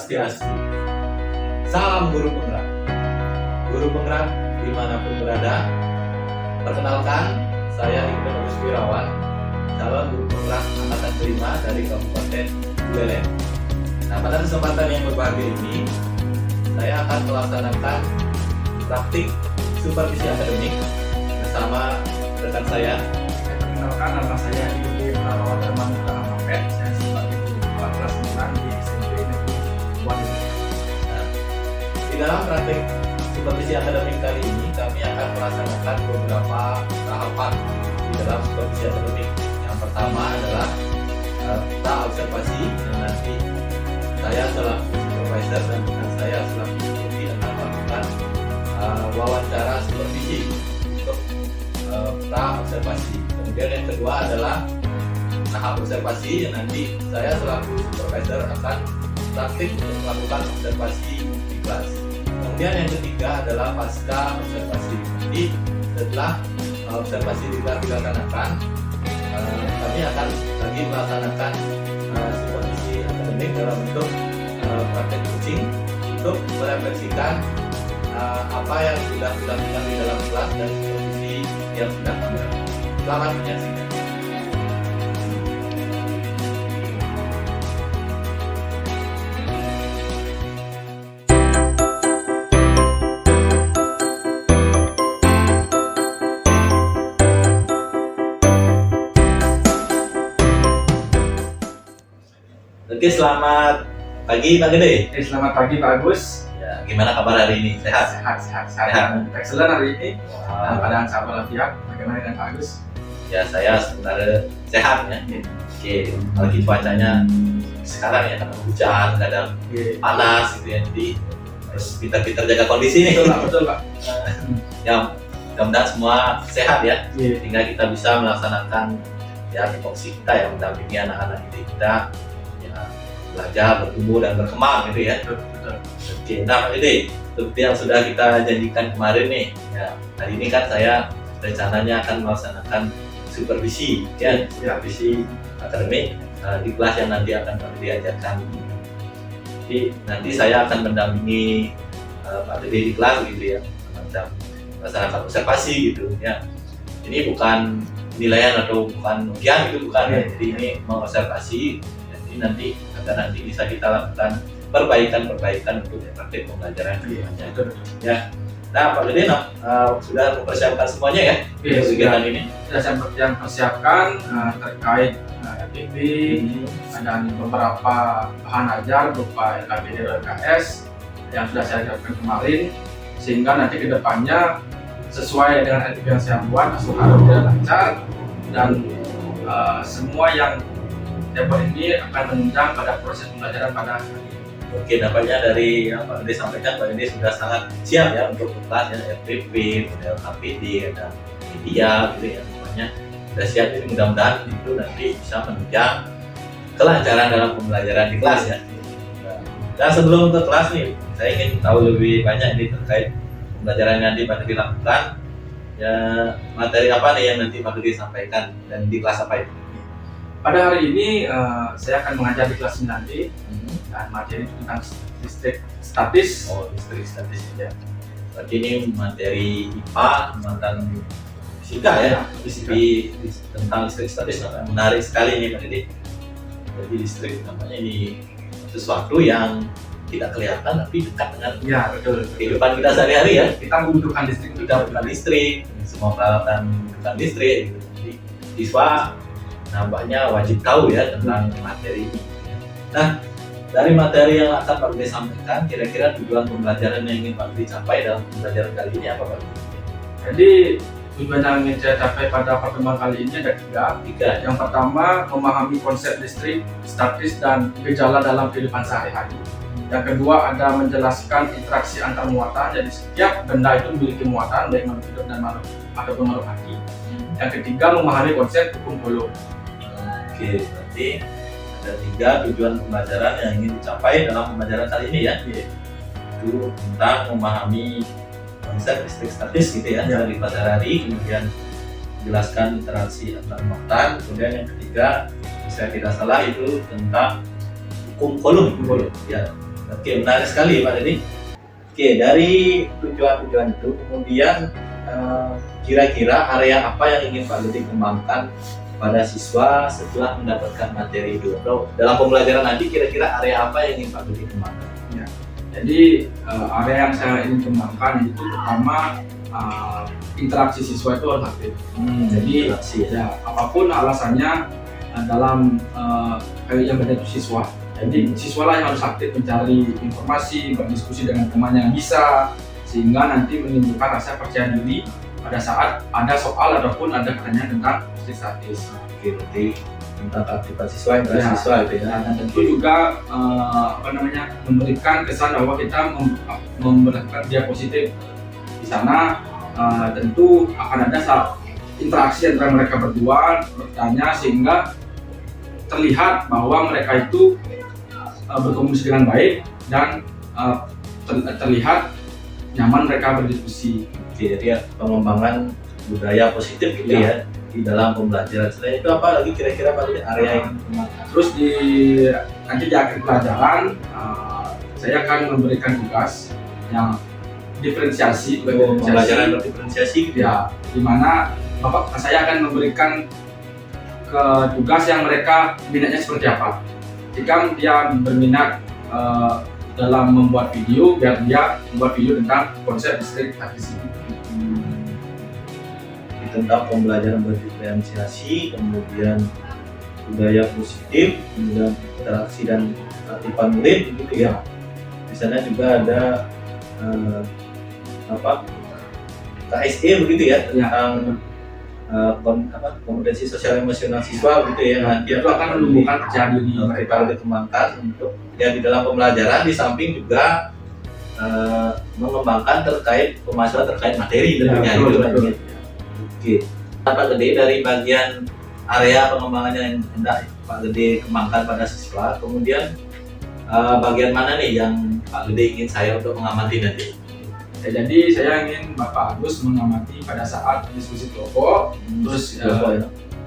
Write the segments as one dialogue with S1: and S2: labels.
S1: Swastiastu. Salam guru penggerak. Guru penggerak dimanapun berada. Perkenalkan, saya Ignatius Wirawan, calon guru penggerak angkatan kelima dari Kabupaten Buleleng. Nah, pada kesempatan yang berbahagia ini, saya akan melaksanakan praktik supervisi akademik bersama rekan saya.
S2: Perkenalkan, nama saya Yudi Prarawat Hermanto Ahmad. Saya sebagai guru kelas 9 di SMP Negeri Waduh.
S1: Nah, di dalam praktik supervisi akademik kali ini, kami akan melaksanakan beberapa tahapan di dalam supervisi akademik. Yang pertama adalah tahap observasi, yang nanti saya selaku supervisor dan rekan saya selaku guru akan melakukan wawancara supervisi untuk tahap observasi. Kemudian yang kedua adalah tahap observasi, yang nanti saya selaku supervisor akan praktik untuk melakukan observasi di kelas. Kemudian yang ketiga adalah pasca observasi. Jadi setelah observasi di kelas dilaksanakan, kami akan lagi melaksanakan supervisi akademik dalam bentuk praktek coaching untuk merefleksikan apa yang sudah dilakukan di dalam kelas dan supervisi yang sudah kami lakukan. Selamat menyaksikan. Oke, selamat pagi Pak Gede.
S2: Selamat pagi Pak Agus.
S1: Ya, gimana kabar hari ini? Sehat?
S2: Sehat. Excellent hari ini. Dalam keadaan sehat walafiat. Bagaimana dengan Pak Agus?
S1: Ya, saya sebenarnya sehat ya. Oke, apalagi cuacanya sekarang ya, kadang hujan, kadang panas gitu ya. Jadi harus pintar-pintar jaga kondisi nih.
S2: Betul Pak.
S1: Ya, mudah-mudahan semua sehat ya.
S2: Yeah.
S1: Sehingga kita bisa melaksanakan ya tupoksi kita yang mendampingi anak-anak didik kita ya, belajar, bertumbuh dan berkembang gitu ya.
S2: Betul.
S1: Oke, nah Pak Gede, seperti yang sudah kita janjikan kemarin nih, ya hari ini kan saya rencananya akan melaksanakan supervisi ya, supervisi akademik di kelas yang nanti akan kami diajarkan. Jadi nanti saya akan mendampingi Pak Gede di kelas gitu ya, macam melaksanakan observasi gitu ya. Ini bukan penilaian atau bukan ujian gitu, bukan ya. Jadi ini mengobservasi, jadi nanti agar nanti bisa kita lakukan perbaikan untuk praktik pembelajaran kedepannya. Ya. Nah, Pak Gede sudah mempersiapkan semuanya ya untuk kegiatan ini.
S2: Saya yang persiapkan terkait FTP dan beberapa bahan ajar berupa LKPD dan LKS yang sudah saya siapkan kemarin, sehingga nanti kedepannya sesuai dengan FTP yang saya buat harus lancar dan semua yang saya buat ini akan menunjang pada proses pembelajaran pada hari ini.
S1: Oke, nampaknya dari yang Pak Gede sampaikan, Pak Gede sudah sangat siap ya untuk kelas ya, FTP, model KPD, ada media gitu ya, semuanya sudah siap. Jadi mudah-mudahan itu nanti bisa menunjang kelancaran dalam pembelajaran di kelas ya. Dan sebelum ke kelas nih, saya ingin tahu lebih banyak ini terkait pembelajaran yang nanti Pak Gede lakukan. Ya, materi apa nih yang nanti Pak Gede sampaikan dan di kelas apa itu?
S2: Pada hari ini saya akan mengajar di kelas 9D dan materi tentang listrik statis.
S1: Oh, listrik statis ya. Berarti ini materi IPA mantan fisika ya. Tentang listrik statis menarik sekali nih Pak Gede. Jadi listrik namanya ini sesuatu yang tidak kelihatan tapi dekat dengan
S2: betul.
S1: kehidupan kita sehari-hari ya.
S2: Kita membutuhkan listrik,
S1: semua peralatan membutuhkan listrik gitu. Jadi siswa nampaknya wajib tahu ya tentang materi ini. Nah, dari materi yang akan Pak Gede sampaikan, kira-kira tujuan pembelajaran yang ingin Pak Gede capai dalam pembelajaran kali ini apa Pak Gede?
S2: Jadi tujuan yang ingin saya capai pada pertemuan kali ini ada tiga. Yang pertama, memahami konsep listrik statis dan gejala dalam kehidupan sehari-hari. Yang kedua, ada menjelaskan interaksi antar muatan. Jadi setiap benda itu memiliki muatan, baik makhluk hidup dan makhluk ataupun makhluk mati. Yang ketiga, memahami konsep hukum Coulomb.
S1: Oke, berarti ada tiga tujuan pembelajaran yang ingin dicapai dalam pembelajaran kali ini ya. Itu tentang memahami konsep listrik statis gitu ya, dari sehari-hari, kemudian menjelaskan interaksi antar muatan, kemudian yang ketiga, saya tidak salah itu tentang hukum Coulomb ya. Oke, menarik sekali Pak Dedi. Oke, dari tujuan-tujuan itu kemudian kira-kira area apa yang ingin Pak Dedi kembangkan pada siswa setelah mendapatkan materi itu? Atau dalam pembelajaran nanti kira-kira area apa yang ingin Pak Dedi kembangkan?
S2: Jadi area yang saya ingin kembangkan itu pertama interaksi siswa itu harus aktif. Jadi
S1: interaksi,
S2: ya apapun alasannya dalam yang ada itu siswa. Jadi siswa lah yang harus aktif mencari informasi, berdiskusi dengan teman yang bisa, sehingga nanti menimbulkan rasa percaya diri pada saat ada soal ataupun ada pertanyaan tentang statis.
S1: Oke, berarti tentang aktivitas siswa, interaksi siswa itu ya.
S2: Dan tentu juga memberikan kesan bahwa kita memperlakukan dia positif. Di sana tentu akan ada interaksi antara mereka berdua, bertanya, sehingga terlihat bahwa mereka itu berkomunikasi dengan baik dan terlihat nyaman mereka berdiskusi.
S1: Oke, jadi ya, pengembangan budaya positif gitu ya di dalam pembelajaran. Selain itu apa lagi kira-kira Pak area yang
S2: terus nanti di akhir pelajaran saya akan memberikan tugas yang diferensiasi
S1: pembelajaran berdiferensiasi gitu
S2: ya, di mana saya akan memberikan tugas yang mereka minatnya seperti apa. Jika dia berminat dalam membuat video, biar dia membuat video tentang konsep listrik statis.
S1: Tentang pembelajaran berdiferensiasi, kemudian budaya positif, kemudian interaksi dan ketertiban murid gitu ya. Di sana juga ada KSE begitu ya, tentang kompetensi sosial emosional siswa gitu ya. Nanti
S2: itu akan menumbuhkan percaya diri
S1: kita dikembangkan untuk ya di dalam pembelajaran, di samping juga mengembangkan terkait pemasaran terkait materi tentunya itu. Oke, Pak Gede dari bagian area pengembangan yang hendak Pak Gede kembangkan pada siswa, kemudian bagian mana nih yang Pak Gede ingin saya untuk mengamati nanti?
S2: Ya, jadi saya ingin Bapak Agus mengamati pada saat diskusi kelompok,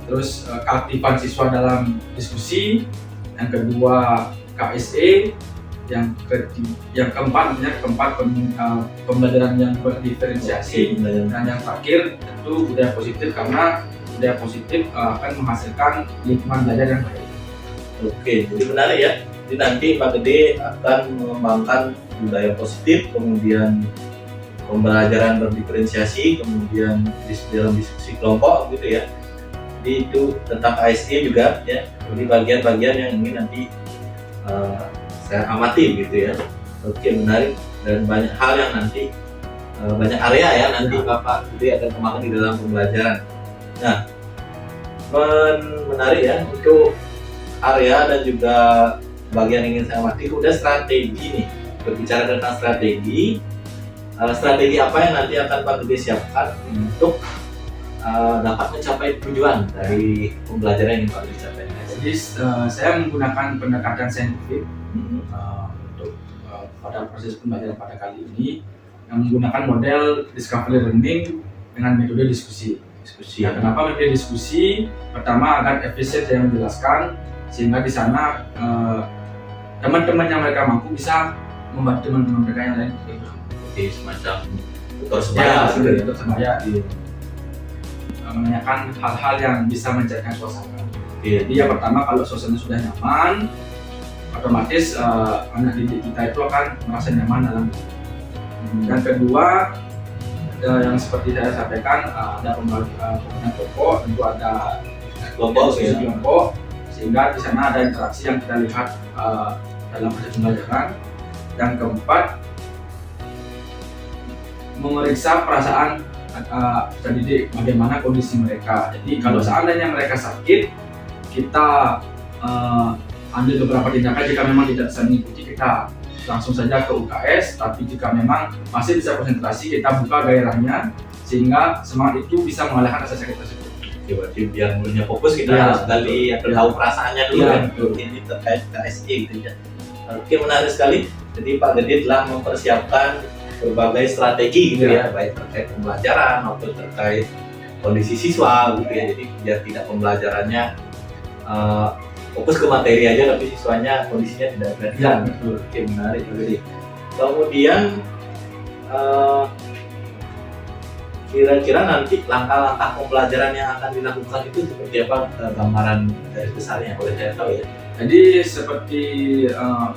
S2: terus keaktifan siswa dalam diskusi, yang kedua KSE, yang keempat pembelajaran yang berdiferensiasi, dan yang terakhir tentu budaya positif, karena budaya positif akan menghasilkan lingkungan belajar yang baik.
S1: Oke, jadi menarik ya. Jadi nanti Pak Gede akan mengembangkan budaya positif, kemudian pembelajaran berdiferensiasi, kemudian dalam diskusi kelompok gitu ya. Jadi itu tentang KSE juga ya. Jadi bagian-bagian yang ingin nanti saya amati gitu ya. Oke, menarik, dan banyak hal yang nanti banyak area ya nanti Bapak Gede akan kembangkan di dalam pembelajaran. Nah, menarik ya untuk area dan juga bagian yang ingin saya amati. Udah strategi nih, berbicara tentang strategi apa yang nanti akan Pak Gede siapkan untuk dapat mencapai tujuan dari pembelajaran yang Pak Gede capai.
S2: Jadi saya menggunakan pendekatan saintifik untuk pada proses pembelajaran pada kali ini, yang menggunakan model discovery learning dengan metode diskusi. Ya, kenapa metode diskusi? Pertama, agar efisien saya menjelaskan, sehingga di sana teman-teman yang mereka mampu bisa membantu teman-teman mereka yang lain.
S1: Oke, semacam tutor sebaya,
S2: menanyakan hal-hal yang bisa mencairkan suasana. Jadi yang pertama, kalau suasana sudah nyaman, otomatis anak didik kita itu akan merasa nyaman dalam. Yang kedua, yang seperti saya sampaikan, ada pembagian kelompok, tentu ada kelompok, sehingga di sana ada interaksi yang kita lihat dalam proses pembelajaran. Yang keempat, memeriksa perasaan peserta didik, bagaimana kondisi mereka. Jadi kalau seandainya mereka sakit, kita ambil beberapa tindakan. Jika memang tidak bisa mengikuti, kita langsung saja ke UKS. Tapi jika memang masih bisa konsentrasi, kita buka gairahnya sehingga semangat itu bisa mengalahkan rasa sakit tersebut.
S1: Ya, berarti biar mulanya fokus kita harus gali atau tahu perasaannya dulu kan, ini terkait KSE gitu ya. Oke, menarik sekali. Jadi Pak Gede telah mempersiapkan berbagai strategi gitu ya, baik terkait pembelajaran maupun terkait kondisi siswa gitu ya. Jadi biar tidak pembelajarannya fokus ke materi aja tapi siswanya kondisinya tidak perhatian.
S2: betul.
S1: Oke, menarik jadi. Kemudian kira-kira nanti langkah-langkah pembelajaran yang akan dilakukan itu seperti apa, gambaran garis besarnya boleh saya tahu ya?
S2: Jadi seperti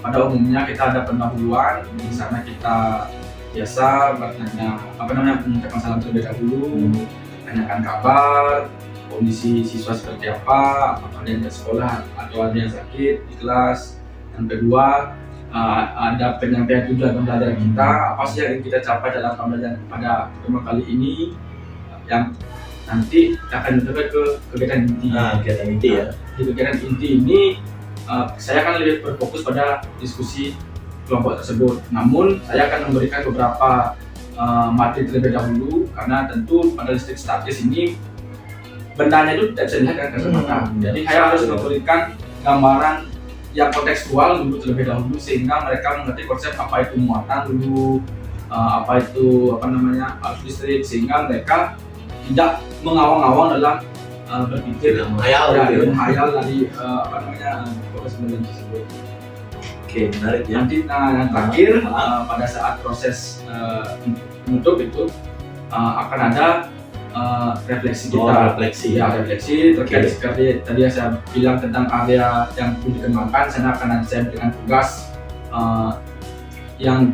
S2: pada umumnya kita ada pendahuluan, di sana kita biasa bertanya mengucapkan salam terlebih dahulu, tanyakan kabar, kondisi siswa seperti apa, apakah ada yang di sekolah atau ada yang sakit di kelas. Yang kedua, ada penyampaian tujuan pembelajaran kita, apa sih yang ingin kita capai dalam pembelajaran pada pertemuan kali ini, yang nanti akan dicapai ke kegiatan inti.
S1: Kegiatan inti ya.
S2: Di kegiatan inti ini saya akan lebih berfokus pada diskusi kelompok tersebut. Namun saya akan memberikan beberapa materi terlebih dahulu, karena tentu pada listrik statis ini bendanya itu tidak bisa dilihat dengan kasat mata. Jadi saya harus memberikan gambaran yang kontekstual dulu terlebih dahulu, sehingga mereka mengerti konsep apa itu muatan dulu, apa itu arus listrik, sehingga mereka tidak mengawang-awang dalam berpikir
S1: menghayal
S2: dari proses pembelajaran tersebut.
S1: Oke, menarik ya.
S2: Nanti yang terakhir pada saat proses menutup itu akan ada refleksi kita. Refleksi terkait seperti tadi yang saya bilang tentang area yang perlu dikembangkan. Saya akan saya berikan tugas yang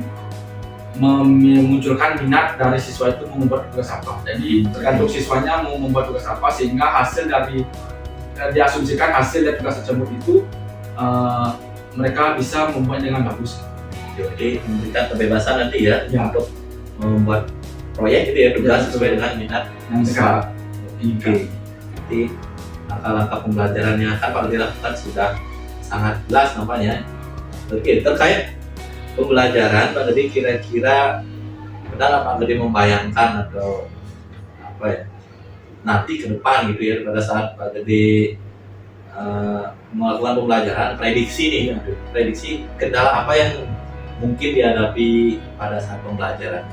S2: memunculkan minat dari siswa itu mau membuat tugas apa. Jadi tergantung siswanya mau membuat tugas apa, sehingga hasil dari diasumsikan hasil dari tugas tersebut itu mereka bisa membuat dengan bagus.
S1: Jadi memberikan kebebasan nanti ya untuk membuat proyek gitu ya, tugas sesuai dengan minat
S2: yang mereka inginkan.
S1: Jadi langkah-langkah pembelajaran yang akan Pak Gede lakukan sudah sangat jelas nampaknya. Oke, terkait pembelajaran Pak Gede, kira-kira pernah nggak Pak Gede membayangkan atau nanti ke depan gitu ya, pada saat Pak Gede melakukan pembelajaran, prediksi kendala apa yang mungkin dihadapi pada saat pembelajaran?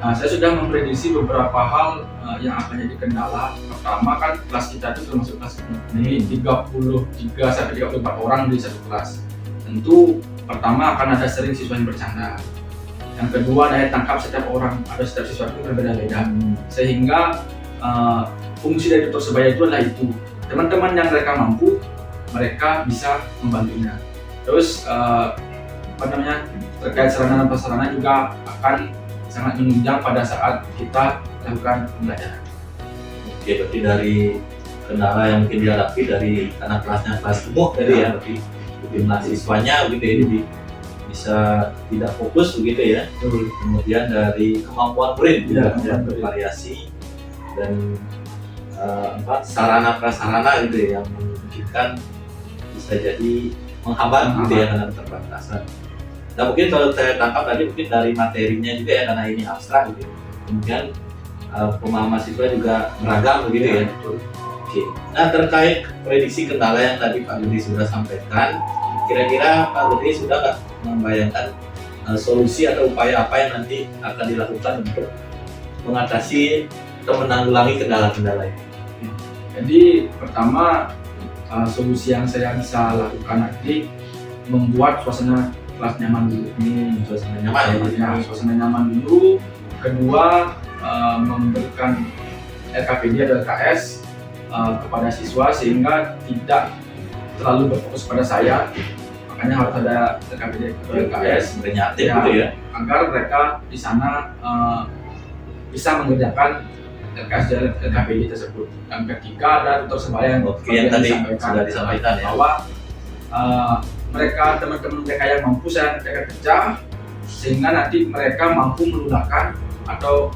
S2: Saya sudah memprediksi beberapa hal yang akan jadi kendala. Pertama kan kelas kita itu termasuk kelas ini 33 sampai 34 orang di satu kelas. Tentu pertama akan ada sering siswa yang bercanda. Yang kedua, daya tangkap setiap orang atau setiap siswa itu berbeda-beda. Sehingga fungsi dari tutor sebaya itu adalah itu. Teman-teman yang mereka mampu, mereka bisa membantunya. Terus terkait sarana dan prasarana juga akan sangat menunjang pada saat kita lakukan pembelajaran.
S1: Oke, berarti dari kendala yang mungkin dihadapi dari anak kelasnya kelas gemuk tadi ya, berarti jumlah siswanya begitu ya, jadi bisa tidak fokus begitu ya. Kemudian dari kemampuan murid juga bervariasi, dan sarana prasarana gitu ya, yang memungkinkan bisa jadi menghambat gitu ya dengan keterbatasan. Nah, mungkin kalau saya tangkap tadi mungkin dari materinya juga ya, karena ini abstrak gitu. Kemudian pemahaman siswa juga beragam begitu ya. Oke. Nah, terkait prediksi kendala yang tadi Pak Gede sudah sampaikan, kira-kira Pak Gede sudah nggak membayangkan solusi atau upaya apa yang nanti akan dilakukan untuk mengatasi atau menanggulangi kendala-kendala ini?
S2: Jadi pertama, solusi yang saya bisa lakukan nanti membuat suasana kelas nyaman dulu. Suasana nyaman dulu. Kedua, memberikan RKPD atau RKS kepada siswa sehingga tidak terlalu berfokus pada saya. Makanya harus ada RKPD atau RKS
S1: gitu ya,
S2: agar mereka di sana bisa mengerjakan RKS dan RKPD tersebut. Yang ketiga, ada tutor sebaya yang
S1: tadi sudah disampaikan ya,
S2: bahwa teman-teman mereka yang mampu saya akan kerja, sehingga nanti mereka mampu melunakan atau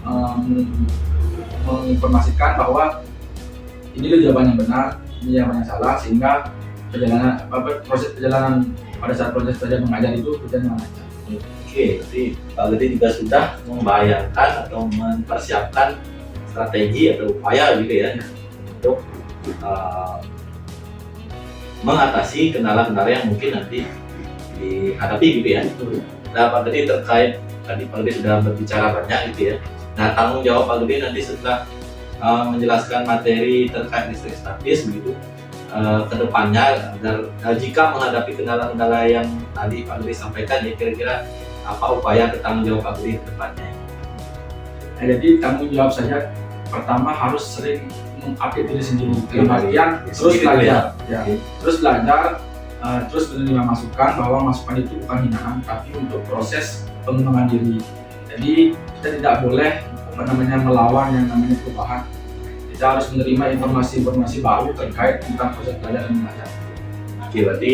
S2: menginformasikan bahwa ini loh jawaban yang benar, ini jawaban yang salah, sehingga proses perjalanan pada saat proses belajar mengajar itu berjalan dengan lancar.
S1: Oke, berarti Pak Gede juga sudah membayangkan atau mempersiapkan strategi atau upaya gitu ya untuk mengatasi kendala-kendala yang mungkin nanti dihadapi gitu ya. Nah, Pak Gede terkait tadi Pak Gede sudah berbicara banyak gitu ya. Nah, tanggung jawab Pak Gede nanti setelah menjelaskan materi terkait listrik statis begitu, ke depannya agar jika menghadapi kendala-kendala yang tadi Pak Gede sampaikan, ya kira-kira apa upaya atau tanggung jawab Pak Gede ke depannya?
S2: Nah, jadi tanggung jawab saya pertama harus sering mengupdate diri sendiri, dalam artian terus belajar, terus belajar, terus menerima masukan, bahwa masukan itu bukan hinaan tapi untuk proses pengembangan diri. Jadi kita tidak boleh melawan yang namanya perubahan. Kita harus menerima informasi-informasi baru terkait tentang proses belajar dan mengajar.
S1: Oke, berarti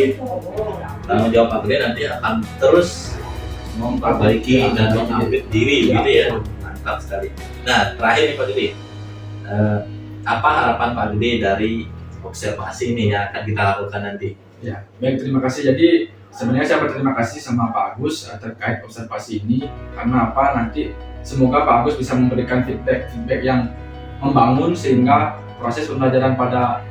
S1: tanggung jawab Pak Gede nanti akan terus memperbaiki dan mengupdate diri, gitu ya. Mantap sekali. Nah, terakhir nih Pak Gede, apa harapan Pak Gede dari observasi ini yang akan kita lakukan nanti?
S2: Ya, baik, terima kasih. Jadi sebenarnya saya berterima kasih sama Pak Agus terkait observasi ini, karena apa, nanti semoga Pak Agus bisa memberikan feedback yang membangun sehingga proses pembelajaran pada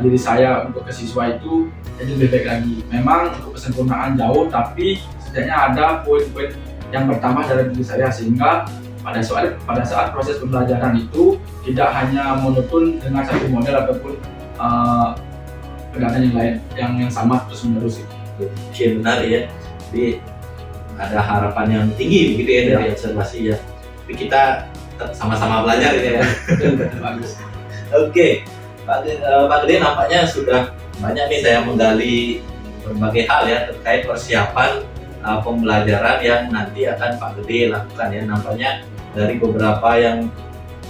S2: diri saya untuk ke siswa itu jadi lebih baik lagi. Memang untuk kesempurnaan jauh, tapi setidaknya ada poin-poin yang bertambah dalam diri saya, sehingga pada saat proses pembelajaran itu tidak hanya monoton dengan satu model ataupun pendekatan yang lain yang sama terus menerus.
S1: Oke, benar ya. Jadi ada harapan yang tinggi begitu ya dari observasi ya. Tapi kita tetap sama-sama belajar gitu ya.
S2: Bagus.
S1: Oke, Pak Gede nampaknya sudah banyak nih saya menggali berbagai hal ya terkait persiapan pembelajaran yang nanti akan Pak Gede lakukan ya. Nampaknya dari beberapa yang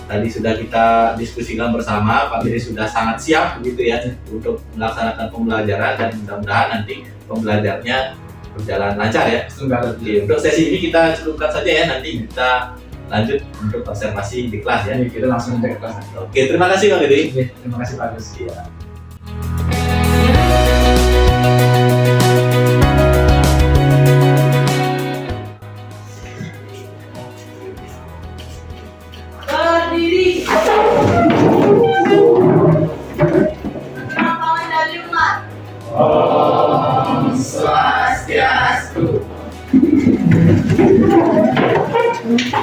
S1: tadi sudah kita diskusikan bersama, Pak Gede sudah sangat siap begitu ya untuk melaksanakan pembelajaran, dan mudah-mudahan nanti pembelajarnya berjalan lancar ya. Oke, untuk sesi ini kita cukupkan saja ya, nanti kita lanjut untuk observasi di kelas ya.
S2: Kita langsung ke kelas.
S1: Oke, terima kasih Pak Gede.
S2: Terima kasih Pak Agus.
S1: Ya.
S3: Berdiri. Nama dari umat.
S4: Om Swastiastu.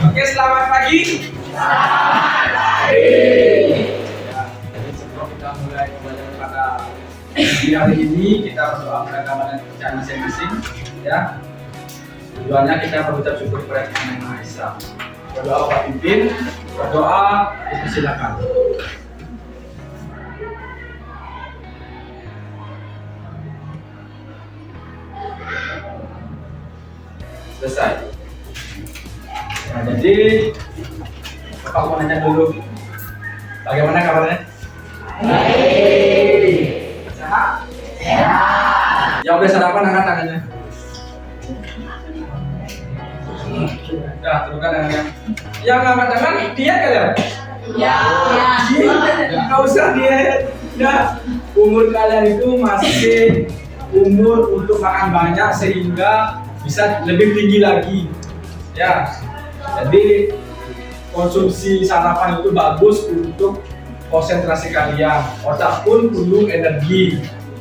S2: Oke, selamat pagi.
S4: Selamat pagi.
S2: Ya, jadi sebelum kita mulai pembelajaran pada hari ini, kita berdoa kepada kepercayaan masing-masing. Ya, tujuannya kita berucap syukur kepada Tuhan Yang Maha Esa. Berdoa Pak Pimpin, berdoa dipersilakan. Selesai. Nah, jadi Bapak mau nanya dulu, bagaimana kabarnya?
S4: Baik.
S2: Sehat?
S4: Sehat.
S2: Yang udah sarapan angkat tangannya. Nah, turunkan tangannya. Yang angkat tangan diet kalian?
S4: Ya.
S2: Nggak usah diet. Nah, umur kalian itu masih umur untuk makan banyak sehingga bisa lebih tinggi lagi. Ya, jadi konsumsi sarapan itu bagus untuk konsentrasi kalian. Otak pun perlu energi.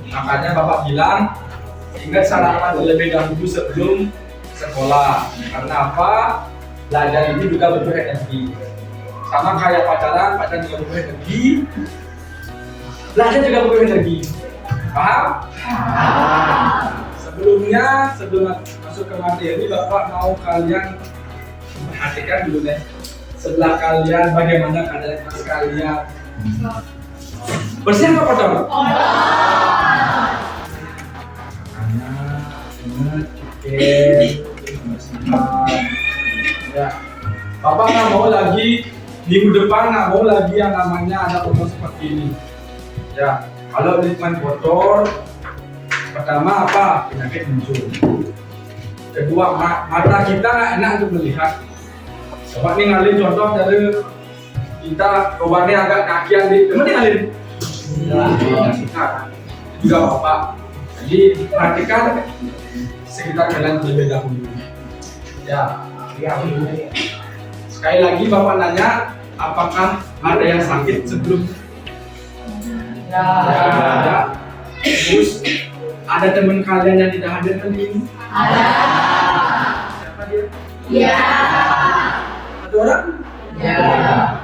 S2: Makanya Bapak bilang ingat sarapan terlebih dahulu sebelum sekolah. Karena apa? Belajar ini juga butuh energi. Sama kayak pacaran juga butuh energi. Belajar juga butuh energi. Paham? Sebelumnya, sebelum masuk ke materi, Bapak mau kalian perhatikan dulu deh sebelah kalian bagaimana keadaan kelas kalian. Bersih apa kotor? Ingat, ya. Bapak nggak mau lagi minggu depan, nggak mau lagi yang namanya ada kotor seperti ini. Ya, kalau lingkungan kotor, pertama apa? Penyakit muncul. Kedua, mata kita nggak enak untuk melihat. Coba nih ngalin contoh dari kita coba nih agak kakian di, temen nih ngalin. Juga Bapak. Jadi perhatikan sekitar kalian terlebih dahulu. Ya. Sekali lagi Bapak nanya, apakah ada yang sakit sebelum? Ya. Ada. Terus ada teman kalian yang tidak hadir hari ini?
S4: Ada.
S2: Siapa dia?
S4: Ya.
S2: Ada orang?
S4: Ya.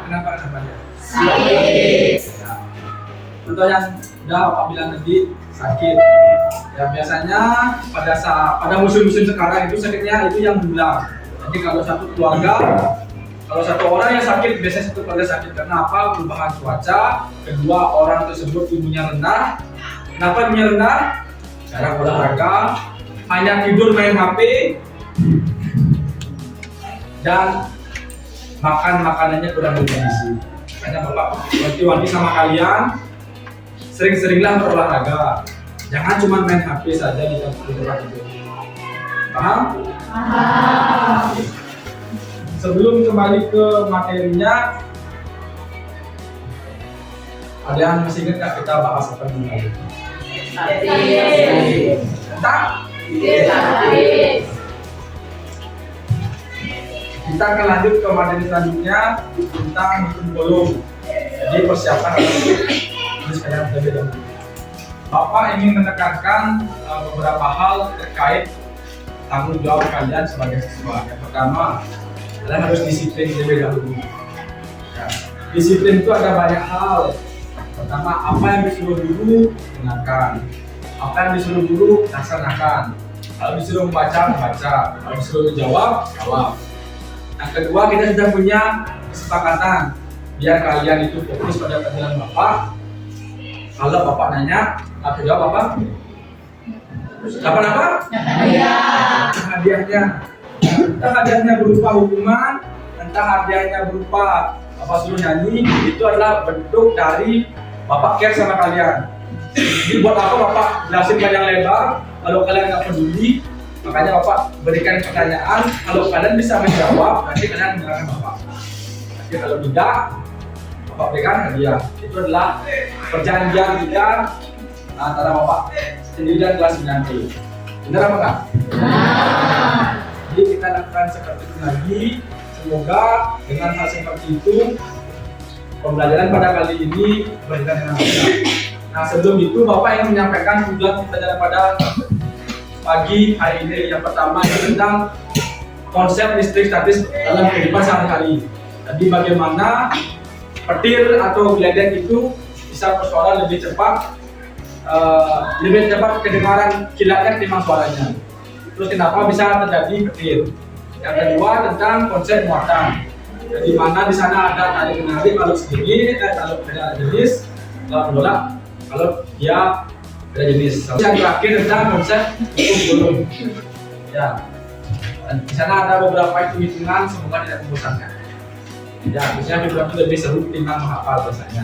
S2: Kenapa dia?
S4: Sakit.
S2: Contoh yang Udah Bapak bilang tadi sakit. Ya biasanya pada musim-musim sekarang itu sakitnya itu yang berulang. Jadi kalau satu keluarga, kalau satu orang yang sakit biasanya satu keluarga sakit karena apa? Perubahan cuaca. Kedua, orang tersebut imunnya rendah. Kenapa imunnya rendah? Jarang olahraga, hanya tidur main HP, dan makan makanannya kurang bergizi. Makanya Bapak wanti-wanti sama kalian, sering-seringlah berolahraga. Jangan cuma main HP saja di tempat itu. Paham? Paham. Sebelum kembali ke materinya, ada yang masih ingat nggak kita bahas apa dulu? Tentang? Kita akan lanjut ke materi selanjutnya tentang hitung volume. Jadi persiapan untuk tulis kalian terlebih dahulu. Bapak ingin menekankan beberapa hal terkait tanggung jawab kalian sebagai siswa. Yang pertama, kalian harus disiplin terlebih dahulu. Ya, disiplin itu ada banyak hal. Pertama, apa yang disuruh guru, gunakan. Apa yang disuruh guru, laksanakan. Kalau disuruh membaca, baca. Kalau disuruh jawab, jawab. Yang kedua, kita sudah punya kesepakatan biar kalian itu fokus pada pelajaran Bapak. Kalau Bapak nanya, aku jawab apa? Dapat apa? Hadiahnya. Entah hadiahnya berupa hukuman, entah hadiahnya berupa Bapak suruh nyanyi, itu adalah bentuk dari Bapak care sama kalian. Jadi buat apa Bapak jelasin panjang lebar kalau kalian nggak peduli? Makanya Bapak berikan pertanyaan, kalau kalian bisa menjawab, nanti kalian menyerahkan Bapak. Tapi kalau tidak, Bapak berikan hadiah. Itu adalah perjanjian kita antara Bapak sendiri dan kelas 9. Benar apa enggak? Benar. Jadi kita lakukan seperti itu lagi. Semoga dengan hal seperti itu pembelajaran pada kali ini berjalan dengan lancar. Nah sebelum itu Bapak ingin menyampaikan tujuan pembelajaran pada pagi hari ini. Yang pertama itu tentang konsep listrik statis dalam kehidupan sehari-hari. Jadi bagaimana petir atau geledek itu bisa bersuara lebih cepat kedengaran kilatnya ketimbang suaranya. Terus kenapa bisa terjadi petir? Yang kedua tentang konsep muatan. Jadi mana di sana ada tarik menarik kalau segini, kalau beda jenis, kalau menolak, kalau dia beda jenis. Yang terakhir tentang konsep hukum volume. Ya, dan di sana ada beberapa hitung-hitungan, semoga tidak membosankan. Ya, biasanya hitungan itu lebih seru ketimbang menghafal biasanya.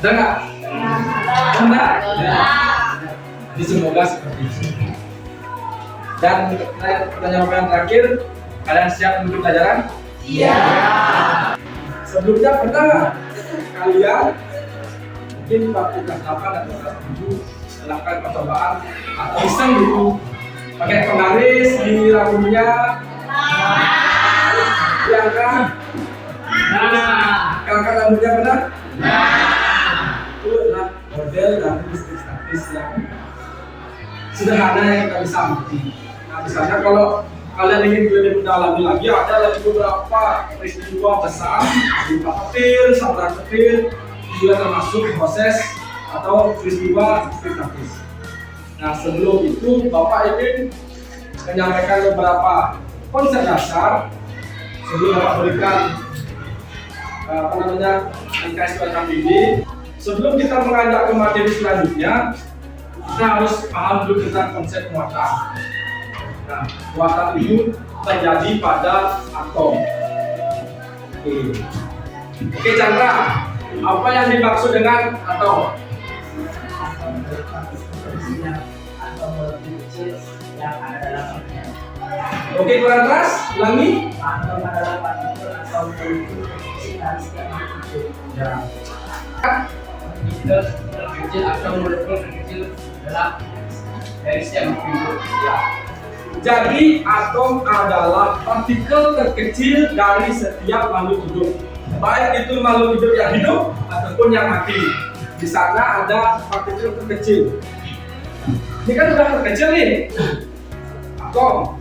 S2: Benar nggak? Benar. Ya. Jadi semoga seperti itu. Dan pertanyaan yang terakhir, kalian siap untuk pelajaran?
S4: Iya.
S2: Sebelumnya pernah nggak kalian mungkin waktu kelas 8 atau kelas 7 melakukan percobaan atau iseng gitu pakai penggaris di rambutnya? Iya kan? Kakak rambutnya benar? Itu adalah model dari listrik statis yang sederhana yang kita bisa mengerti. Nah, misalnya kalau kalian ingin lebih mendalami lagi, ada lagi beberapa peristiwa besar, berupa petir, sambaran petir, juga termasuk proses atau peristiwa listrik statis. Nah, sebelum itu Bapak ingin menyampaikan beberapa konsep dasar sebelum Bapak berikan NKS semacam ini. Sebelum kita mengajak ke materi selanjutnya, kita harus paham dulu tentang konsep muatan. Nah, muatan itu terjadi pada atom. Oke Chandra, apa yang dimaksud dengan atom?
S5: Atau molekul kecil yang ada dalam atomnya.
S2: Oke, kurang keras, ulangi.
S5: Atom adalah partikel atau molekul kecil dari setiap makhluk.
S2: Ya.
S5: Partikel terkecil atau molekul terkecil dari setiap makhluk.
S2: Ya. Jadi atom adalah partikel terkecil dari setiap makhluk hidup. Baik itu makhluk hidup yang hidup ataupun yang mati. Di sana ada partikel terkecil. Ini kan sudah terkecil nih. Atom.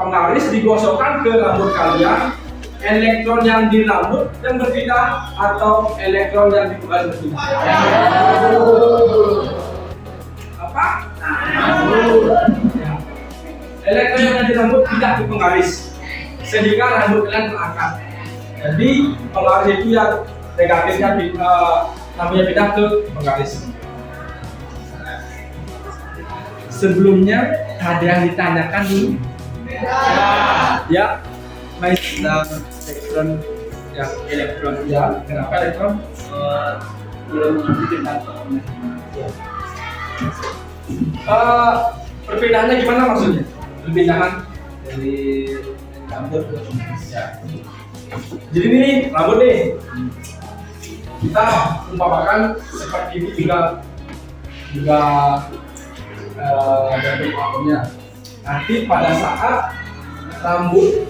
S2: penggaris digosokkan ke rambut kalian, elektron yang di rambut yang berpindah atau elektron yang di penggaris berpindah? Apa? Ya. Elektron yang ada di rambut pindah ke penggaris sehingga rambut kalian terangkat. Jadi penggaris itu yang negatifnya namanya pindah ke penggaris. Sebelumnya ada yang ditanyakan dulu? Ya. Baik, elektron ya, elektron ya. Kenapa elektron?
S5: Belum mengerti tentang
S2: Perpindahannya gimana maksudnya? Perpindahan
S5: dari rambut ke
S2: ya. Jadi ini rambut nih. Kita umpamakan seperti ini juga bentuk rambutnya. Nanti pada saat rambut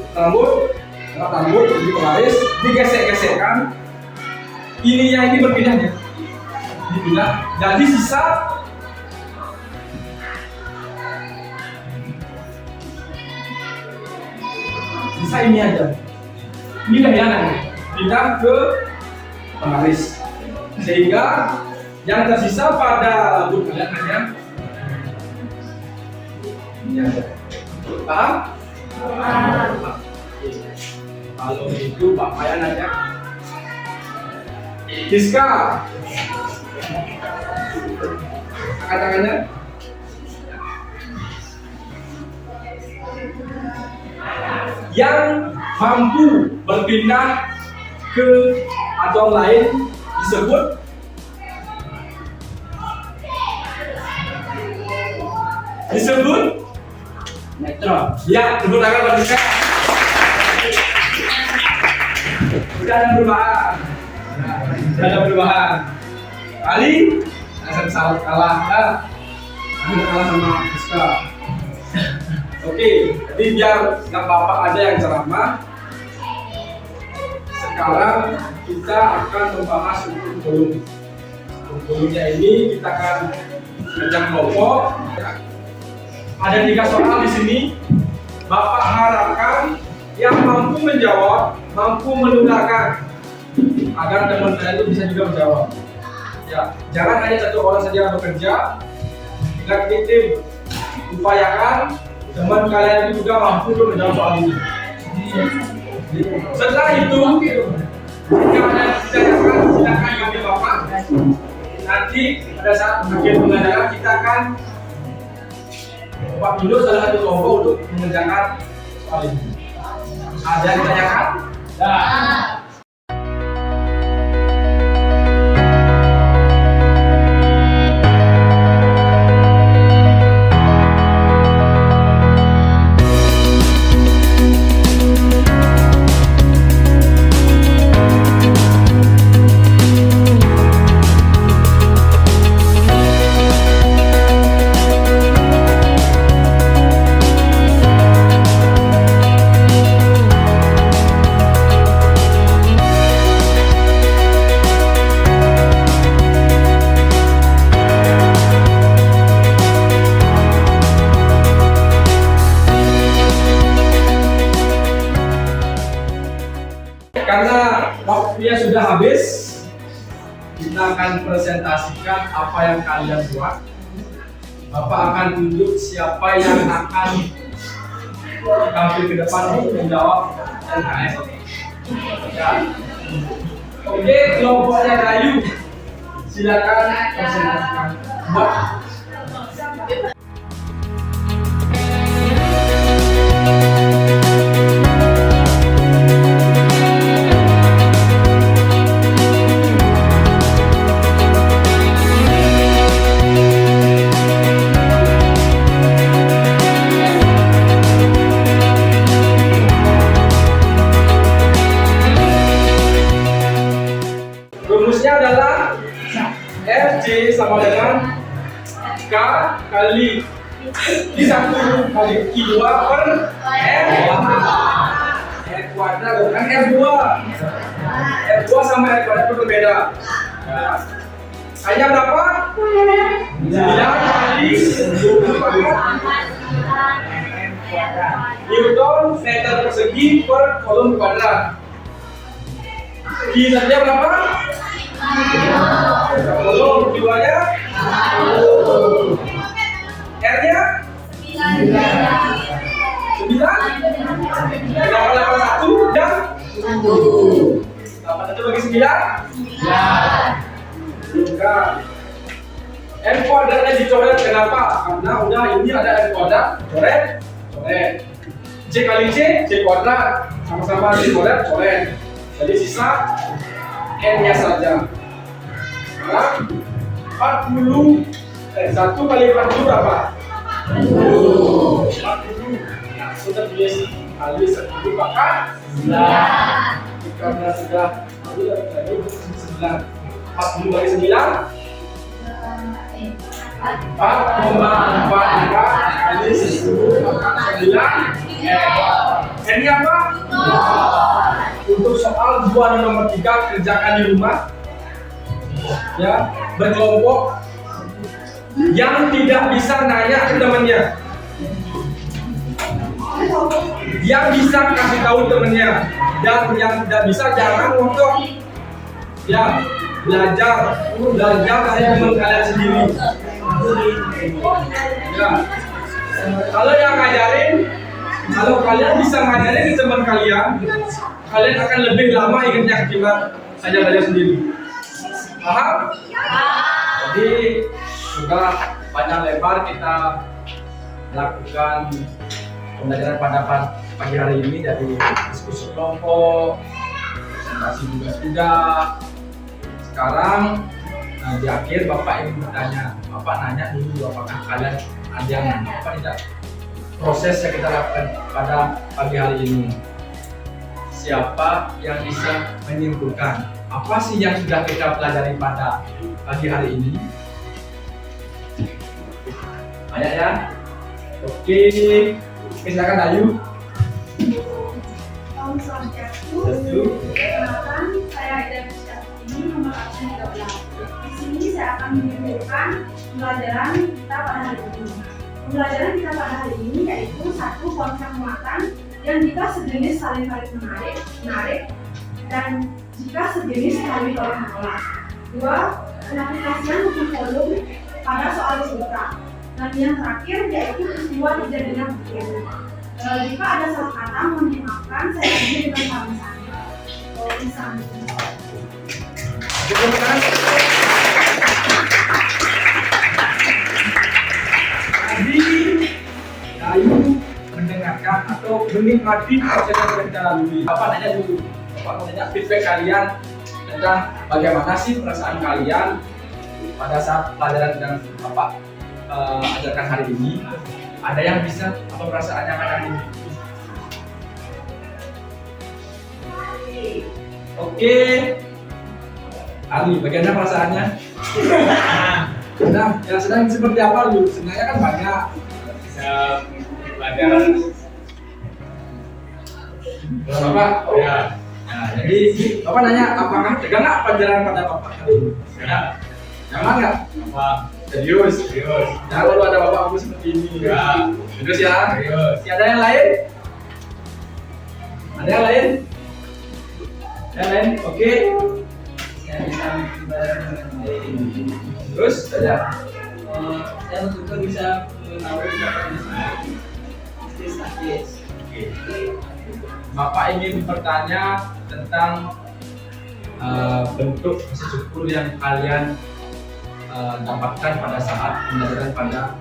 S2: di penggaris digesek-gesekkan, ininya ini berpindahnya, dipindah. Jadi sisa ini aja. Ini kehilangan, pindah ke penggaris. Sehingga yang tersisa pada rambut kalian hanya ini aja. Paham? Kalau itu Pak Mayan aja. Siska, angkat tangannya. Yang mampu berpindah ke atom lain disebut
S5: neutron.
S2: ya, tepuk tangan Pak Siska. Sudah ada perubahan. Sudah ada perubahan. Ali, salah kalah ya. Ini kalah sama Siska. Oke, jadi biar nggak apa-apa ada yang ceramah. Sekarang kita akan membahas kurikulum. Kurikulumnya ini kita akan kerja kelompok. Ada 3 soal di sini. Bapak harapkan yang mampu menjawab, mampu menularkan agar teman kalian itu bisa juga menjawab. Ya, jangan hanya satu orang saja yang bekerja. Bila tim upayakan teman kalian itu juga mampu untuk menjawab soal ini. Setelah itu, jika ada yang ditanyakan, silakan kami Bapak. Nanti pada saat akhir pengajaran kita akan Bapak Indo salah satu kelompok untuk mengerjakan soal ini. Ada yang ditanyakan? Karena waktunya sudah habis, kita akan presentasikan apa yang kalian buat. Bapak akan tunjuk siapa yang akan tampil ke depan untuk menjawab LKS. Ya. Oke, kelompoknya Rayu, silakan presentasikan. Buat. Rumusnya adalah FC sama dengan K kali I1 kali I2 per R kuadrat, kan R2 sama R kuadrat itu berbeda. Hanya berapa? 9 kali 24 Newton meter persegi per kolom kuadrat. Q-nya berapa? Kolom Q-nya R-nya 9. Berapa 81 dan 81 bagi 9? Bukan. N kuadratnya dicoret, kenapa? Karena udah ini ada N kuadrat, coret. C kali C kuadrat, sama-sama dicoret, coret. Jadi sisa N-nya saja. Sekarang 1 kali 40 berapa? 40. Nah, sudah tulis kali 10 maka 9. Karena sudah 9. 40 bagi 9 4,44 kali 10 maka 9 N-nya apa? Untuk soal 2 dan nomor 3 kerjakan di rumah ya, berkelompok. Yang tidak bisa nanya ke temannya, yang bisa kasih tahu temannya, dan yang tidak bisa jangan ngotot ya. Belajar dari teman kalian sendiri ya. Kalau yang ngajarin, kalau kalian bisa ngajarin ke teman kalian, kalian akan lebih lama ingatnya ketimbang saja belajar sendiri. Paham? Jadi sudah panjang lebar kita melakukan pembelajaran pada pagi hari ini, dari diskusi kelompok, presentasi tugas. Sekarang di akhir Bapak ingin bertanya, Bapak nanya dulu apakah kalian ada yang nanya apa tidak proses yang kita lakukan pada pagi hari ini. Siapa yang bisa menyimpulkan apa sih yang sudah kita pelajari pada pagi hari ini? Banyak ya? Oke, silakan Ayu.
S3: Om Swastiastu. Perkenalkan, saya Ida ini nomor absen 13. Di sini saya akan menunjukkan pembelajaran kita pada hari ini. Pembelajaran kita pada hari ini yaitu 1. Konsep muatan yang jika sejenis saling menarik dan jika sejenis saling tolak-menolak. 2. Pengaplikasian hukum volume pada soal fisika. Dan yang terakhir yaitu peristiwa terjadinya hukum. Jika ada salah kata, mohon dimaafkan, saya ingin dengan pemisahannya.
S2: Tadi Ayu mendengarkan atau menikmati proses yang kita lalui. Bapak nanya dulu, Bapak mau nanya feedback kalian tentang bagaimana sih perasaan kalian pada saat pelajaran yang Bapak ajarkan hari ini. Ada yang bisa apa perasaannya hari ini? Oke, Ali, bagaimana perasaannya? Nah, yang sedang seperti apa lu? Sebenarnya kan banyak pelajaran. Bapak, ya. Nah, jadi Bapak nanya apakah tegang nggak pelajaran pada Bapak kali ini? Ya. Nyaman nggak? Bapak serius. Nah, kalau ada Bapak aku seperti ini. Ya. Serius ya. Serius. Ada yang lain? Ada yang lain? Yang lain? Oke. Saya bisa terus saja.
S5: Saya juga bisa menawarkan statis.
S2: Bapak ingin bertanya tentang bentuk rasa syukur yang kalian dapatkan pada saat pembelajaran pada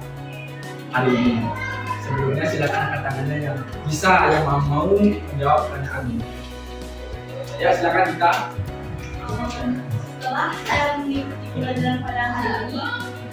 S2: hari ini. Sebelumnya silakan angkat tangannya yang bisa, yang mau menjawab pertanyaan ini. Ya, silakan kita.
S3: Setelah saya mengikuti pembelajaran pada hari ini,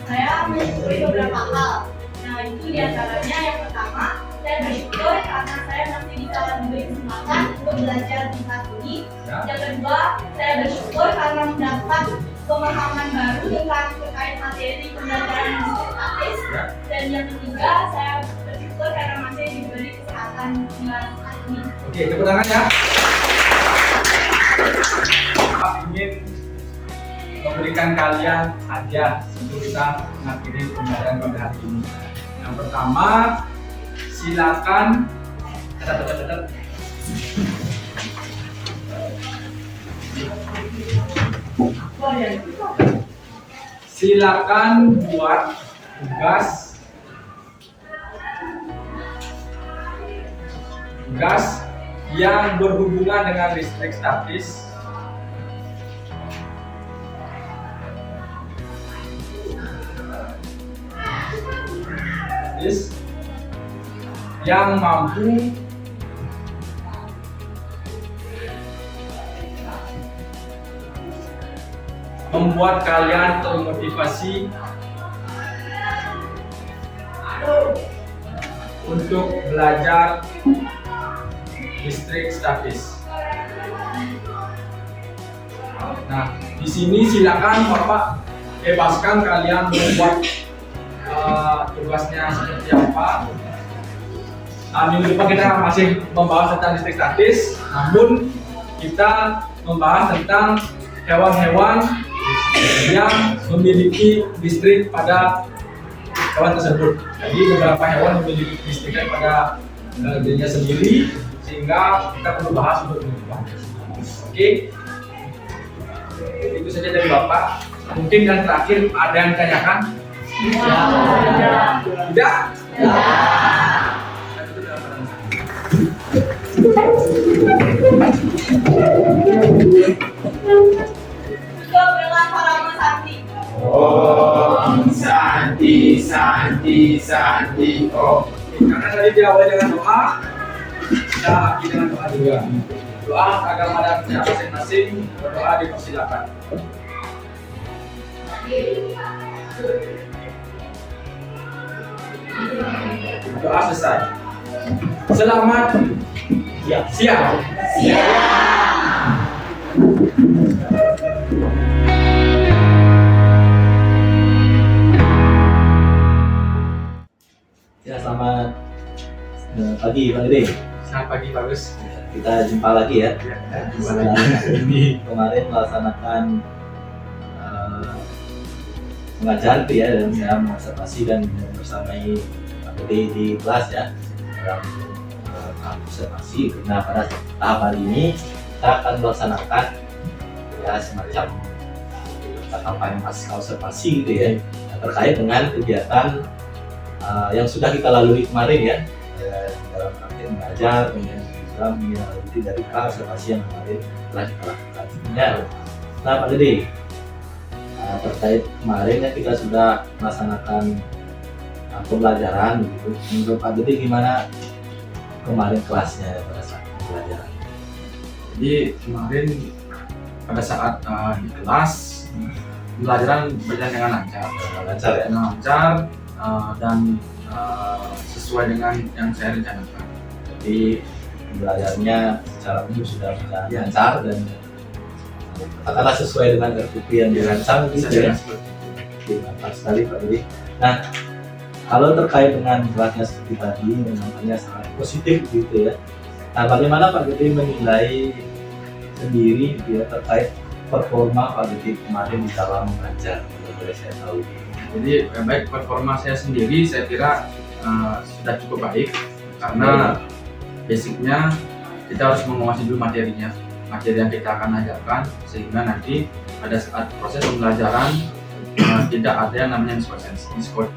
S3: saya mensyukuri beberapa hal. Nah, itu diantaranya yang pertama, saya bersyukur karena saya masih bisa diberi kesempatan untuk belajar di kelas ini.
S2: Ya.
S3: Yang kedua, saya bersyukur karena mendapat pemahaman baru tentang terkait materi pembelajaran yang sistematis.
S2: Ya.
S3: Dan yang ketiga, saya bersyukur karena masih diberi kesempatan di kelas ini.
S2: Oke, tepuk tangan ya. Bapak ingin memberikan kalian hadiah sebelum kita mengakhiri pembelajaran pada hari ini. Yang pertama, silakan buat tugas yang berhubungan dengan listrik statis yang mampu membuat kalian termotivasi untuk belajar listrik statis. Nah, di sini silakan Bapak bebaskan kalian membuat tugasnya seperti apa. Minggu depan kita masih membahas tentang listrik statis, namun kita membahas tentang hewan-hewan yang memiliki listrik pada hewan tersebut. Jadi beberapa hewan memiliki listrik pada dirinya sendiri, sehingga kita perlu bahas untuk mengubah. Oke, itu saja dari Bapak. Mungkin yang terakhir ada yang ditanyakan? Tidak?
S4: Om Santi Santi Santi Om.
S2: Karena tadi diawali dengan doa, kita akhiri dengan doa juga. Doa agama dan percaya masing-masing, berdoa dipersilakan. Doa selesai. Selamat siang.
S1: Ya, selamat pagi Pak Gede.
S2: Selamat pagi Pak Gus.
S1: Kita jumpa lagi ya. Setelah ini kemarin melaksanakan mengajar itu ya, dan saya mengobservasi dan bersamai Pak Gede di kelas ya dalam observasi. Nah, pada tahap hari ini kita akan melaksanakan ya semacam tatapan observasi gitu ya, terkait dengan kegiatan yang sudah kita lalui kemarin ya, dalam praktik mengajar, kemudian juga meneliti dari observasi yang kemarin telah kita lakukan. Ya, nah Pak Gede, terkait kemarin ya kita sudah melaksanakan pembelajaran gitu. Menurut Pak Gede gimana kemarin kelasnya pada saat pembelajaran?
S2: Jadi kemarin pada saat di kelas pembelajaran berjalan dengan lancar,
S1: Lancar ya?
S2: lancar dan sesuai dengan yang saya rencanakan.
S1: Jadi pembelajarannya secara umum sudah berjalan lancar dan katakanlah sesuai dengan RPP yang dirancang gitu ya. Oke, mantap sekali Pak Gede. Nah, kalau terkait dengan kelasnya seperti tadi, namanya sangat positif gitu ya. Nah, bagaimana Pak Gede menilai sendiri gitu ya, terkait performa Pak Gede kemarin di dalam mengajar? Kalau boleh saya tahu.
S2: Jadi baik performa saya sendiri saya kira sudah cukup baik, karena basicnya kita harus menguasai dulu materi yang kita akan ajarkan, sehingga nanti pada saat proses pembelajaran tidak ada yang namanya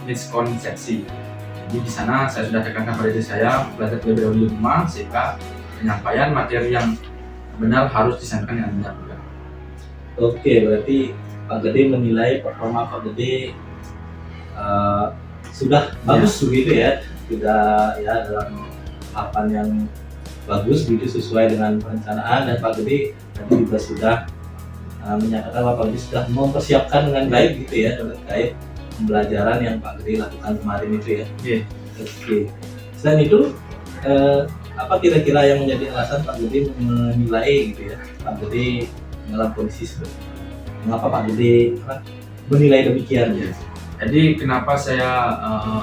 S2: miskonsepsi. Jadi di sana saya sudah tekankan pada diri saya belajar terlebih dahulu di rumah, sehingga penyampaian materi yang benar harus disampaikan dengan benar juga.
S1: Oke, berarti Pak Gede menilai performa Pak Gede sudah bagus begitu ya, sudah ya dalam tahapan yang bagus begitu, sesuai dengan perencanaan, dan Pak Gede nanti juga sudah menyatakan bahwa Pak Gede sudah mempersiapkan dengan baik gitu ya terkait pembelajaran yang Pak Gede lakukan kemarin itu ya. Oke. Selain itu apa kira-kira yang menjadi alasan Pak Gede menilai gitu ya, Pak Gede dalam kondisi seperti ini? Mengapa Pak Gede menilai demikian ya?
S2: Jadi kenapa saya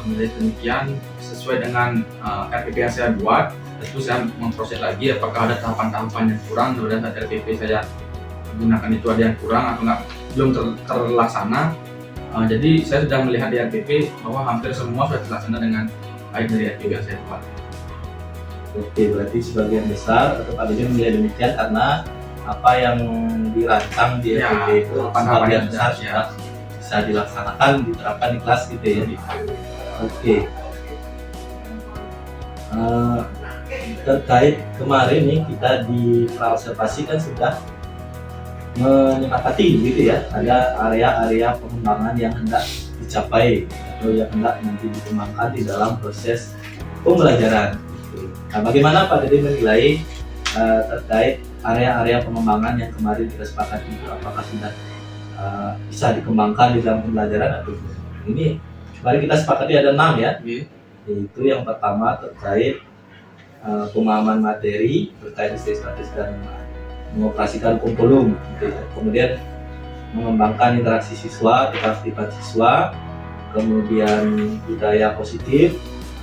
S2: menilai demikian, sesuai dengan RPP yang saya buat, tentu saya memproses lagi apakah ada tahapan-tahapan yang kurang pada saat RPP saya gunakan itu ada yang kurang atau enggak, belum terlaksana. Jadi saya sudah melihat di RPP bahwa hampir semua sudah terlaksana dengan baik dari FGD yang saya buat.
S1: Oke, berarti sebagian besar atau Pak Dede menilai demikian karena apa yang dirancang di
S2: Ya,
S1: FGD itu
S2: tahapan-tahapannya
S1: sebagian
S2: sudah,
S1: besar sudah bisa dilaksanakan, diterapkan di kelas gitu ya. Oke. Terkait kemarin nih kita di praobservasi kan sudah menyepakati gitu ya, ada area-area pengembangan yang hendak dicapai atau yang hendak nanti dikembangkan di dalam proses pembelajaran. Nah, bagaimana Pak Dede menilai terkait area-area pengembangan yang kemarin kita sepakati itu, apakah sudah bisa dikembangkan di dalam pembelajaran atau tidak? Ini kemarin kita sepakati ada 6 ya, yaitu yang pertama terkait pemahaman materi terkait statis dan mengoperasikan kurikulum, gitu ya. Kemudian mengembangkan interaksi siswa, ketertiban siswa, kemudian budaya positif,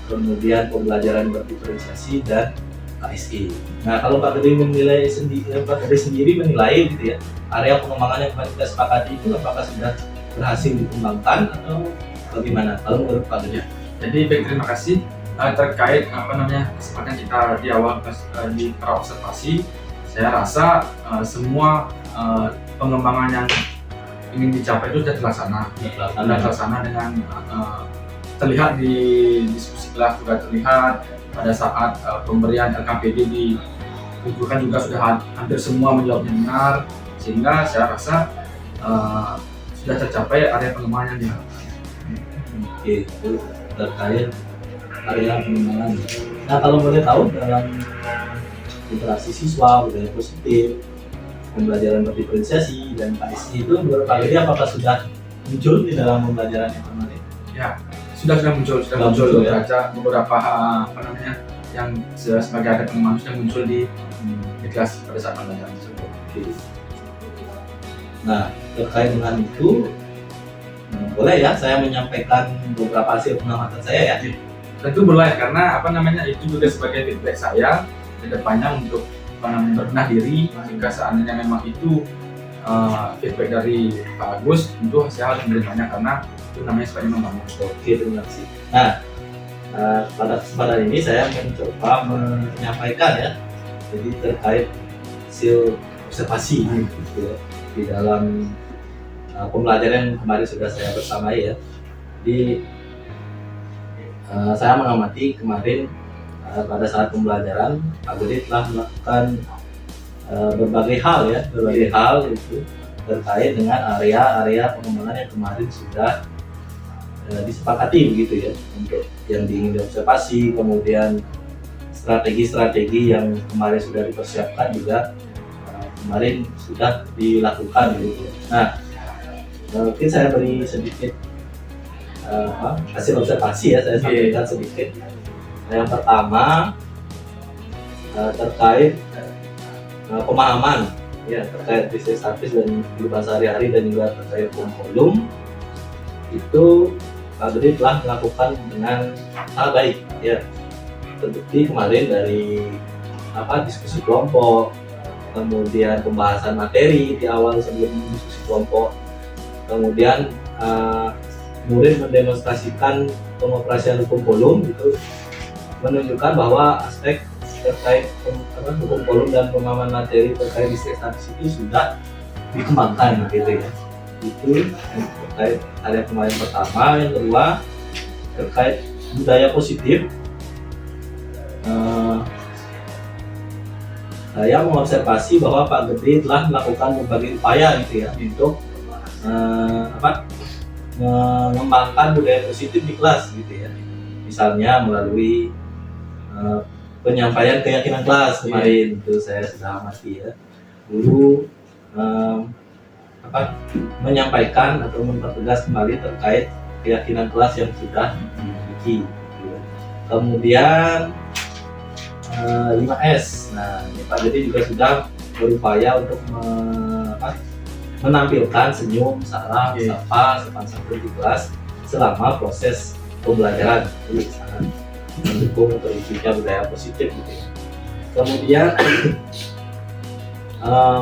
S1: kemudian pembelajaran berdiferensiasi dan KSI. Nah, kalau Pak Dede menilai sendiri, Pak Dede sendiri menilai gitu ya, area pengembangan yang kita sepakati itu apakah sudah berhasil dikembangkan atau bagaimana? Kalau menurut Pak Dede?
S2: Jadi baik, terima kasih terkait kesempatan kita di awal di praobservasi. Saya rasa semua pengembangan yang ingin dicapai itu sudah terlaksana dengan terlihat di diskusi kelas, juga terlihat pada saat pemberian LKPD dikumpulkan juga sudah hampir semua menjawabnya benar, sehingga saya rasa sudah tercapai area pengembangan yang diharapkan.
S1: Oke, itu terkait area pengembangan. Nah, kalau boleh tahu dalam interaksi siswa, budaya positif, pembelajaran berdiferensiasi dan KSI itu menurut Pak Dede apakah sudah muncul di dalam pembelajaran yang kemarin?
S2: Ya, sudah muncul
S1: ya?
S2: beberapa yang sebagai ada pengembangan sudah muncul di kelas pada saat pembelajaran tersebut.
S1: Oke. Nah, terkait dengan itu boleh ya saya menyampaikan beberapa hasil pengamatan saya ya?
S2: Tentu boleh, karena itu juga sebagai feedback saya ke depannya untuk berbenah diri. Jika seandainya memang itu feedback dari Pak Agus, tentu saya harus menerimanya karena itu namanya sebagai membangun.
S1: Oke, terima kasih. Nah, pada kesempatan ini saya mencoba menyampaikan ya, jadi terkait hasil observasi gitu ya, di dalam pembelajaran yang kemarin sudah saya bersamai ya. Jadi saya mengamati kemarin pada saat pembelajaran Pak Dede telah melakukan berbagai hal itu terkait dengan area-area pengembangan yang kemarin sudah disepakati begitu ya, untuk yang ingin diobservasi, kemudian strategi-strategi yang kemarin sudah dipersiapkan juga kemarin sudah dilakukan gitu ya. Nah, mungkin saya beri sedikit hasil observasi ya, saya sampaikan sedikit. Yang pertama terkait pemahaman ya, terkait bisnis statis dan kehidupan sehari-hari dan juga terkait kurikulum itu Pak Dede telah melakukan dengan sangat baik ya. Terbukti kemarin dari diskusi kelompok, kemudian pembahasan materi di awal sebelum diskusi kelompok, kemudian murid mendemonstrasikan pengoperasian kurikulum itu menunjukkan bahwa aspek terkait kurikulum dan pemahaman materi terkait bisnis statis itu sudah dikembangkan gitu ya. Itu terkait area kemarin pertama. Yang kedua terkait budaya positif, saya mengobservasi bahwa Pak Dede telah melakukan berbagai upaya gitu ya untuk mengembangkan budaya positif di kelas gitu ya. Misalnya melalui penyampaian keyakinan kelas kemarin itu saya sudah amati ya. Guru menyampaikan atau mempertegas kembali terkait keyakinan kelas yang sudah dimiliki. Kemudian 5S. Nah, Pak Dede juga sudah berupaya untuk menampilkan senyum, salam, sapa, sopan santun di kelas selama proses pembelajaran. Itu sangat mendukung terwujudnya budaya positif gitu ya. Kemudian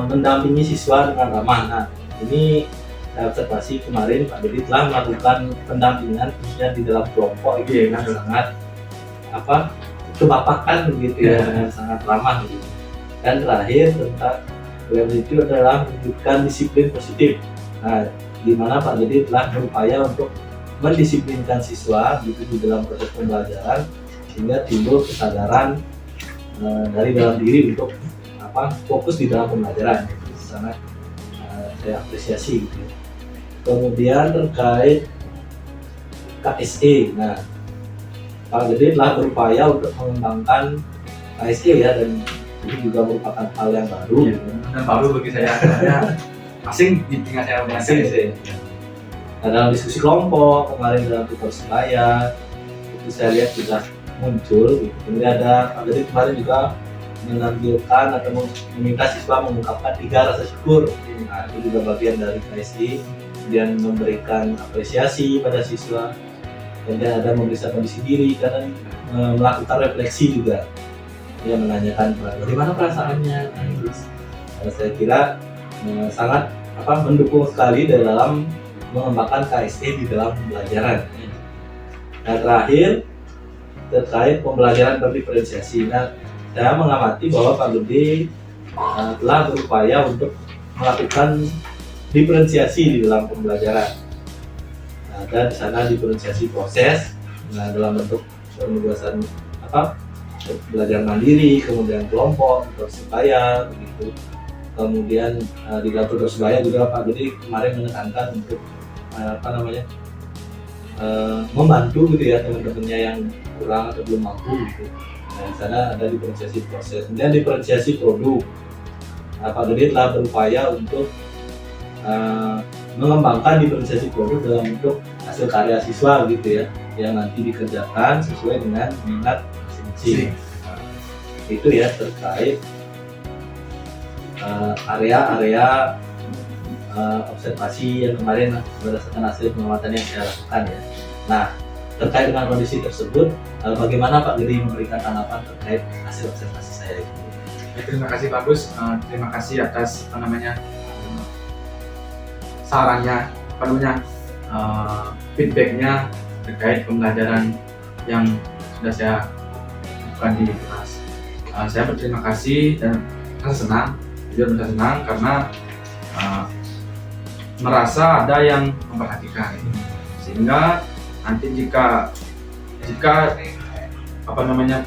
S1: mendampingi siswa dengan ramah. Nah, ini saya observasi kemarin Pak Dede telah melakukan pendampingan khususnya di dalam kelompok itu dengan sangat kebapakan begitu ya, dengan sangat ramah gitu. Dan terakhir tentang program itu adalah menunjukkan disiplin positif. Nah, di mana Pak Gede telah berupaya untuk mendisiplinkan siswa gitu di dalam proses pembelajaran sehingga timbul kesadaran dari dalam diri untuk fokus di dalam pembelajaran. Itu sangat saya apresiasi gitu ya. Kemudian terkait KSE, nah Pak Gede telah berupaya untuk mengembangkan KSE ya, dan ini juga merupakan hal yang baru.
S2: Iya, dan baru bagi saya karena asing di tingkat saya
S1: Asing sih. Nah, dalam diskusi kelompok kemarin dalam tutor sebaya itu saya lihat sudah muncul gitu. Kemudian ada Pak Gede kemarin juga menampilkan atau meminta siswa mengungkapkan 3 rasa syukur. Nah, itu juga bagian dari KSI. Kemudian memberikan apresiasi pada siswa. Kemudian ada memeriksa kondisi diri karena melakukan refleksi juga. Dia menanyakan bagaimana perasaannya. Nah, saya kira sangat mendukung sekali dalam mengembangkan KSE di dalam pembelajaran. Nah, terakhir terkait pembelajaran berdiferensiasi. Nah, saya mengamati bahwa Pak Gede telah berupaya untuk melakukan diferensiasi di dalam pembelajaran. Nah, dan di sana diferensiasi proses, dalam bentuk penugasan belajar mandiri, kemudian kelompok, tutor sebaya, begitu. Kemudian di dalam tutor sebaya juga Pak Gede kemarin menekankan untuk membantu gitu ya teman-temannya yang kurang atau belum mampu gitu. Nah, di sana ada diferensiasi proses, kemudian diferensiasi produk. Nah, Pak Gede telah berupaya untuk mengembangkan diferensiasi produk dalam bentuk hasil karya siswa gitu ya, yang nanti dikerjakan sesuai dengan minat masing-masing. Itu ya terkait area-area observasi yang kemarin berdasarkan hasil pengamatan yang saya lakukan ya. Nah, terkait dengan kondisi tersebut, bagaimana Pak Gede memberikan tanggapan terkait hasil observasi saya itu?
S2: Terima kasih Pak Gus, terima kasih atas sarannya, feedbacknya terkait pembelajaran yang sudah saya lakukan di kelas. Saya berterima kasih dan merasa senang karena merasa ada yang memperhatikan, sehingga nanti jika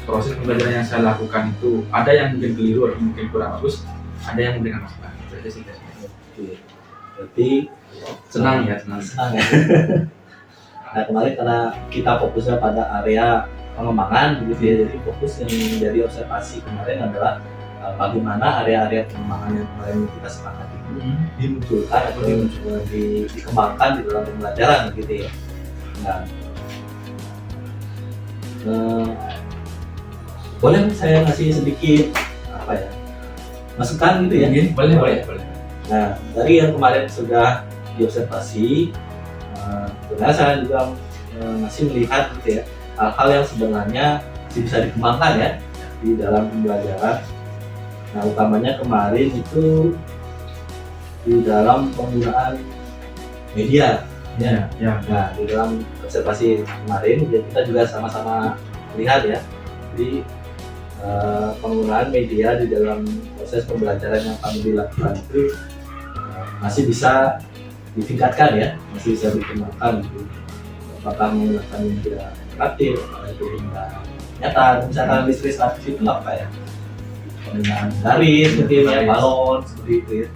S2: proses pembelajaran yang saya lakukan itu ada yang mungkin keliru atau mungkin kurang bagus, ada yang memberikan masukan.
S1: Berarti
S2: senang ya.
S1: Nah, kemarin karena kita fokusnya pada area pengembangan begitu ya, jadi fokus yang menjadi observasi kemarin adalah bagaimana area-area pengembangan yang kemarin kita sepakati dimunculkan atau dikembangkan di dalam pembelajaran gitu ya. Nah, boleh saya ngasih sedikit masukan gitu ya?
S2: Boleh.
S1: Nah, dari yang kemarin sudah diobservasi, sebenarnya saya juga masih melihat gitu ya, hal-hal yang sebenarnya bisa dikembangkan ya di dalam pembelajaran. Nah, utamanya kemarin itu di dalam penggunaan media ya. Nah, di dalam observasi kemarin kita juga sama-sama lihat ya, di penggunaan media di dalam proses pembelajaran yang kami lakukan itu masih bisa ditingkatkan ya, masih bisa dikembangkan gitu. Apakah menggunakan media interaktif, apakah itu media nyata, misalkan ilustratif itu apa ya, penggunaan garis seperti ya, balon seperti itu ya,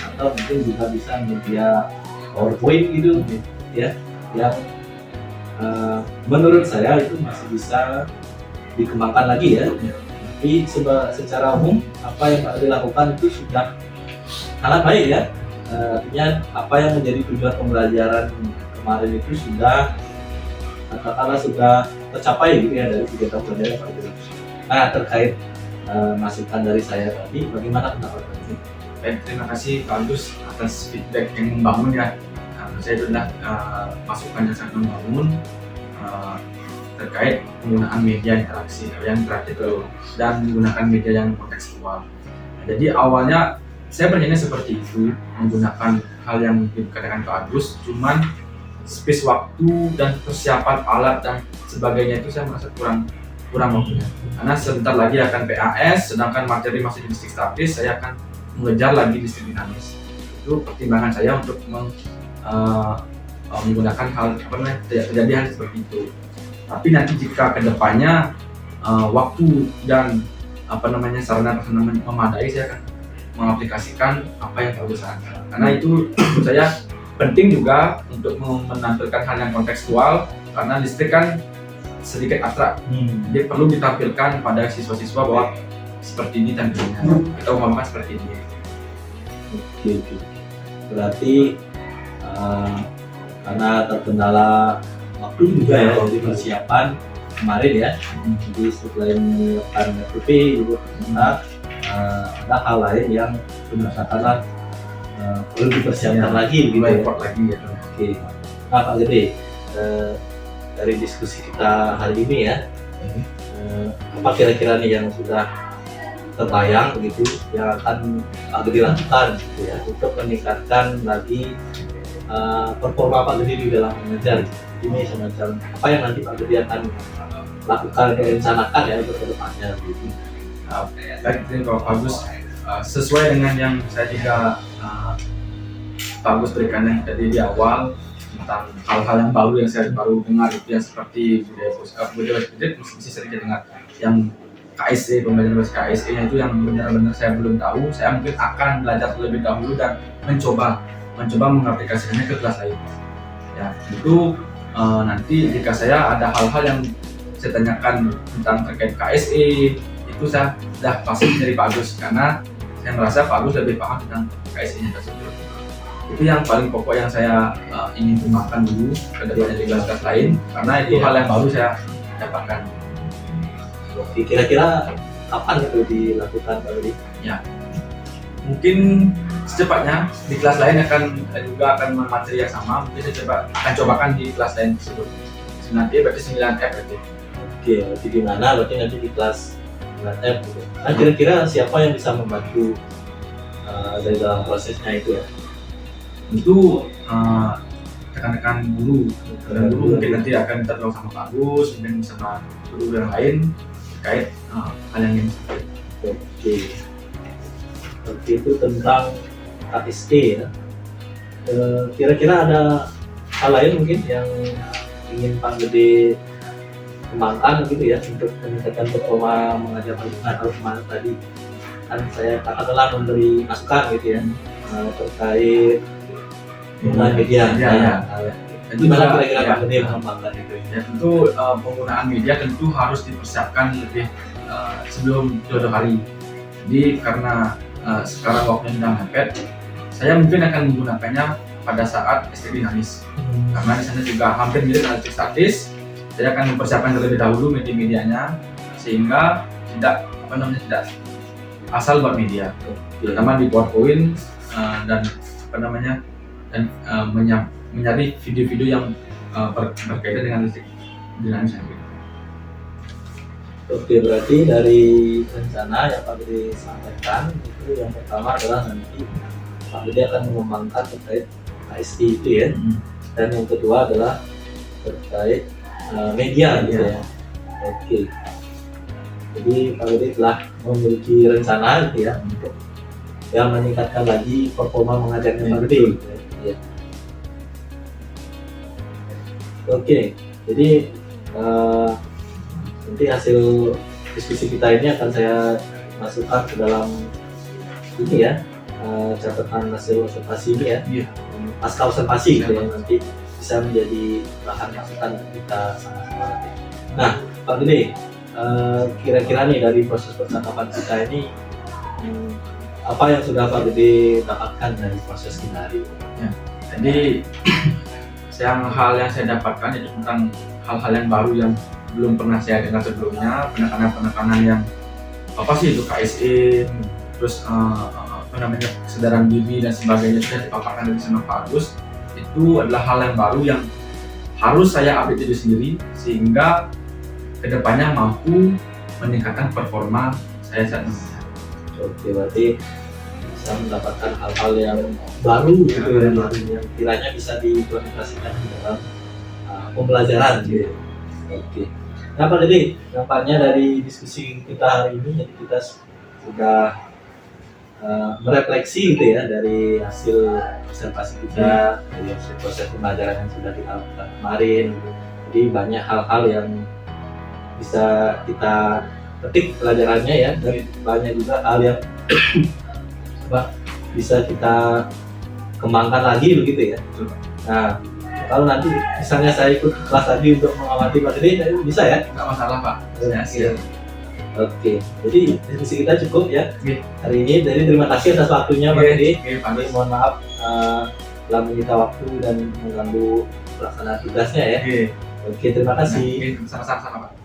S1: atau mungkin juga bisa media PowerPoint gitu ya, yang menurut saya itu masih bisa dikembangkan lagi ya. Tapi secara umum apa yang Pak Gede lakukan itu sudah sangat baik ya. Artinya apa yang menjadi tujuan pembelajaran kemarin itu sudah katakanlah sudah tercapai gitu ya dari kegiatan pembelajaran Pak Gede. Nah, terkait masukan dari saya tadi, bagaimana pendapat Pak Gede?
S2: Terima kasih Pak Agus atas feedback yang membangun ya. Saya sudah masukan yang sangat membangun terkait penggunaan media interaksi yang interaktif dan menggunakan media yang kontekstual. Jadi awalnya saya bertanya seperti itu, menggunakan hal yang dikatakan Pak Agus, cuman space waktu dan persiapan alat dan sebagainya itu saya merasa kurang kurang waktunya. Karena sebentar lagi akan PAS, sedangkan materi masih di listrik statis, saya akan mengejar lagi listrik dinamis. Itu pertimbangan saya untuk menggunakan kejadian seperti itu. Tapi nanti jika kedepannya waktu dan sarana prasarana memadai, saya akan mengaplikasikan apa yang telah disarankan. Karena itu menurut saya penting juga untuk menampilkan hal yang kontekstual, karena listrik kan sedikit abstrak. Jadi perlu ditampilkan pada siswa-siswa bahwa seperti ini tentunya kita umpamakan seperti ini.
S1: Oke. Berarti karena terkendala waktu juga ya waktu persiapan kemarin ya. Jadi selain menyiapkan RPP juga ada hal lain yang katakanlah perlu dipersiapkan lagi gitu ya.
S2: Lagi ya.
S1: Oke. Nah Pak Gede, dari diskusi kita hari ini ya, apa kira-kira nih yang sudah terbayang begitu yang akan Pak Gede lakukan gitu ya untuk meningkatkan lagi performa Pak Gede di dalam mengajar. Ini semacam apa yang nanti Pak Gede akan lakukan dan rencanakan ya untuk kedepannya gitu.
S2: Baik, Pak Agus, sesuai dengan yang saya juga Pak Agus berikan yang tadi di awal tentang hal-hal yang baru yang saya baru dengar itu yang seperti budaya mesti sedikit dengar yang KSE, pembelajaran bahasa KSE nya itu yang benar-benar saya belum tahu. Saya mungkin akan belajar terlebih dahulu dan mencoba mengaplikasikannya ke kelas lain. Ya, itu nanti jika saya ada hal-hal yang saya tanyakan tentang terkait KSE, itu saya sudah pasti dari Pak Agus, karena saya merasa Pak Agus lebih paham tentang KSE-nya tersebut. Itu yang paling pokok yang saya ingin kembangkan dulu ke depannya di kelas-kelas lain, karena itu hal yang baru saya dapatkan.
S1: Oke, kira-kira kapan itu dilakukan Pak Gede?
S2: Ya, mungkin secepatnya di kelas lain juga akan materi yang sama. Mungkin saya akan cobakan di kelas lain tersebut. Nanti berarti 9F berarti.
S1: Oke, berarti di mana? Berarti nanti di kelas 9F gitu. Nah, kira-kira siapa yang bisa membantu dari dalam prosesnya itu ya?
S2: Itu rekan-rekan guru mungkin nanti akan minta tolong sama Pak Agus, mungkin sama guru yang lain terkait hal yang ini.
S1: Oke. Seperti itu tentang KSE ya. Kira-kira ada hal lain mungkin yang ingin Pak Gede kembangkan gitu ya untuk meningkatkan performa mengajar atau semangat tadi. Kan saya katakanlah memberi masukan gitu ya terkait penggunaan media.
S2: Tentu
S1: Gimana kira-kira
S2: ya,
S1: Pak Gede mengembangkan itu?
S2: Ya tentu penggunaan media tentu harus dipersiapkan lebih sebelum jauh hari. Jadi karena sekarang waktunya sudah mepet, saya mungkin akan menggunakannya pada saat listrik dinamis. Karena di sana juga hampir mirip dengan listrik statis, saya akan mempersiapkan terlebih dahulu media-medianya sehingga tidak asal buat media, terutama di PowerPoint dan mencari video-video yang berkaitan dengan listrik dinamis.
S1: Oke, berarti dari rencana yang Pak Gede sampaikan itu yang pertama adalah nanti Pak Gede akan mengembangkan terkait KSE itu ya, dan yang kedua adalah terkait media gitu ya. Oke, jadi Pak Gede telah memiliki rencana gitu ya untuk yang meningkatkan lagi performa mengajarnya Pak Gede gitu ya. Oke, jadi nanti hasil diskusi kita ini akan saya masukkan ke dalam ini ya, catatan hasil observasi ini ya, pasca observasi gitu ya, nanti bisa menjadi bahan masukan kita sama-sama nanti. Nah Pak Gede, kira-kira nih dari proses percakapan kita ini apa yang sudah Pak Gede dapatkan dari proses kita hari ini?
S2: Ya, jadi hal yang saya dapatkan itu tentang hal-hal yang baru yang belum pernah saya dengar sebelumnya, penekanan yang apa sih itu KSE, terus kesadaran diri dan sebagainya sudah dipaparkan dari sama Pak Agus. Itu adalah hal yang baru yang harus saya update diri sendiri sehingga kedepannya mampu meningkatkan performa saya saat ini.
S1: Oke, berarti bisa mendapatkan hal-hal yang baru gitu ya, yang kiranya bisa diimplementasikan di dalam pembelajaran gitu. Oke. Nah Pak Dede, nampaknya dari diskusi kita hari ini, jadi kita sudah merefleksi gitu ya dari hasil observasi kita, dari hasil proses pembelajaran yang sudah kita lakukan kemarin. Jadi banyak hal-hal yang bisa kita petik pelajarannya ya, dan banyak juga hal yang bisa kita kembangkan lagi begitu ya. Nah, kalau nanti misalnya saya ikut kelas lagi untuk mengamati Pak Dede, bisa ya?
S2: Nggak masalah Pak.
S1: Ya,
S2: siap.
S1: Oke, jadi diskusi kita cukup ya
S2: Oke.
S1: hari ini. Jadi terima kasih atas waktunya Pak Dede.
S2: Oke, Pak
S1: Jadi mohon maaf telah menyita waktu dan mengganggu pelaksanaan tugasnya ya.
S2: Oke.
S1: Oke, terima kasih.
S2: Sama-sama Pak.